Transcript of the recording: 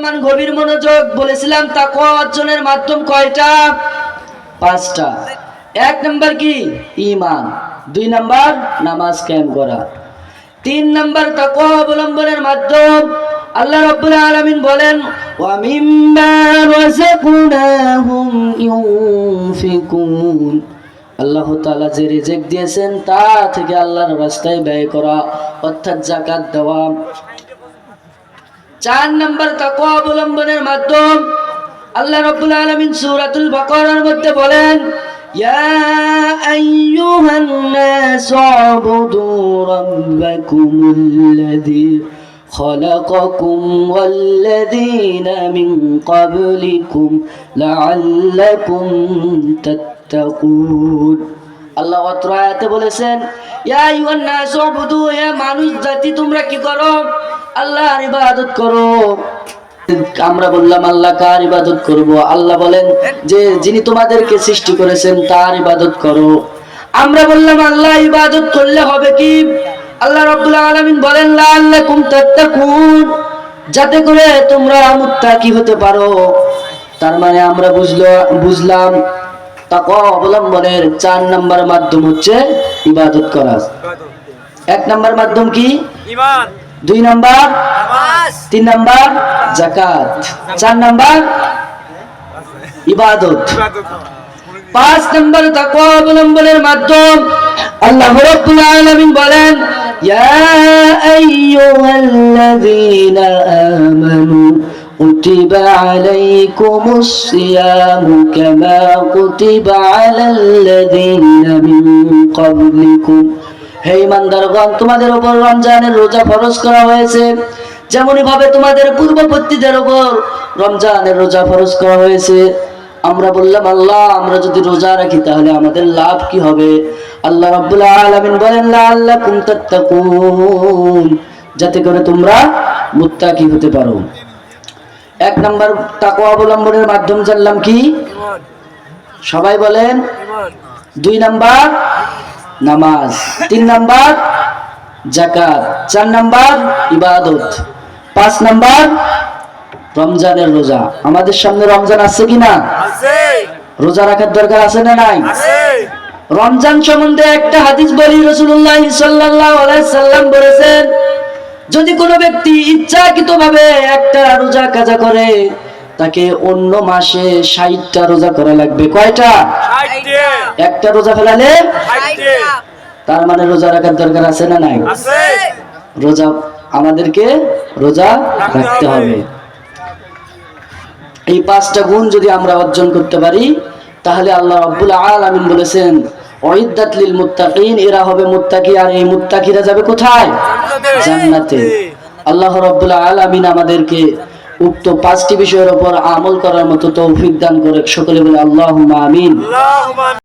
মুসলমান গভীর মনোযোগ। বলেছিলাম তাকওয়া অর্জনের মাধ্যম কয়টা? 5টা। 1 নাম্বার কি? ঈমান। 2 নাম্বার নামাজ কায়েম করা। 3 নাম্বার তাকওয়া অবলম্বনের মাধ্যম আল্লাহ রাব্বুল আলামিন বলেন ওয়া মিম্মা রাযাকনাহুম ইউনফিকুন। আল্লাহ তাআলা যে রিজিক দিয়েছেন তা থেকে আল্লাহর রাস্তায় ব্যয় করা, অর্থাৎ যাকাত দেওয়া। 4 নাম্বার তাকওয়া অবলম্বনের মাধ্যম আল্লাহ রাব্বুল আলামিন সূরাতুল বাকারার মধ্যে বলেন ইয়া আইয়ুহান নাসু উবুদু রাব্বাকুমুল্লাযী খালাকাকুম ওয়াল্লাযীনা মিন ক্বাবলিকুম লাআল্লাকুম তাত্তাকুন। আল্লাহ অত্র আয়াতে বলেছেন ইয়া আইয়ুহান নাসু উবুদু, হে মানুষ জাতি তোমরা কি করো? আল্লাহর ইবাদত করো। আমরা বললাম আল্লাহ কার ইবাদত করব? আল্লাহ বলেন যে যিনি তোমাদেরকে সৃষ্টি করেছেন তার ইবাদত করো। আমরা বললাম আল্লাহ ইবাদত করলে হবে কি? আল্লাহ রাব্বুল আলামিন বলেন লাআল্লাকুম তাত্তাকুন, যাতে করে তোমরা মুত্তাকি হতে পারো। তার মানে আমরা বুঝলাম তাকওয়া অবলম্বনের 4 নাম্বার মাধ্যম হচ্ছে ইবাদত করা। 1 নাম্বার মাধ্যম কি? ঈমান। 2 নাম্বার নামাজ। 3 নাম্বার যাকাত। 4 নাম্বার ইবাদত। 5 নাম্বার তাকওয়া অবলম্বনের মাধ্যম আল্লাহ রাব্বুল আলামিন বলেন ইয়া আইয়ুহাল্লাযীনা আমানু কুতিবা আলাইকুমুস সিয়ামু কামা কুতিবা আলাল্লাযীনা মিন ক্বাবলিকুম। হে ঈমানদারগণ, তোমাদের উপর রমজানের রোজা ফরজ করা হয়েছে যেমনি ভাবে তোমাদের পূর্ববর্তীদের উপর রমজানের রোজা ফরজ করা হয়েছে। আমরা বললাম আল্লাহ আমরা যদি রোজা রাখি তাহলে আমাদের লাভ কি হবে? আল্লাহ রাব্বুল আলামিন বলেন লাআল্লাকুম তাত্তাকুন, যাতে করে তোমরা মুত্তাকি হতে পারো। 1 নাম্বার তাকওয়া অবলম্বনের মাধ্যম জানলাম কি? সবাই বলেন। 2 নাম্বার নামাজ। 3 নাম্বার যাকাত। 4 নাম্বার ইবাদত। 5 নাম্বার রমজানের রোজা। আমাদের সামনে রমজান আছে কিনা? আছে। রোজা রাখার দরকার আছে না নাই? আছে। রমজান সম্বন্ধে একটা হাদিস বলি, রাসূলুল্লাহ সাল্লাল্লাহু আলাইহি সাল্লাম বলেছেন যদি কোনো ব্যক্তি ইচ্ছাকৃতভাবে একটা রোজা কাজা করে তাকে অন্য মাসে 60টা রোজা করা লাগবে। কয়টা? 60টা। একটা রোজা ফেলালে 60টা। তার মানে রোজা রাখার দরকার আছে না নাই? আছে। রোজা আমাদেরকে রোজা রাখতে হবে। এই 5টা গুণ যদি আমরা অর্জন করতে পারি তাহলে আল্লাহ রাব্বুল আলামিন বলেছেন উইদ্দাত লিল মুত্তাকিন, এরা হবে মুত্তাকি। আর এই মুত্তাকিরা যাবে কোথায়? জান্নাতে। আল্লাহ রাব্বুল আলামিন আমাদেরকে উক্ত 5টি বিষয়ের উপর আমল করার মতো তৌফিক দান করে। সকলে বলে আল্লাহুম্মা আমিন।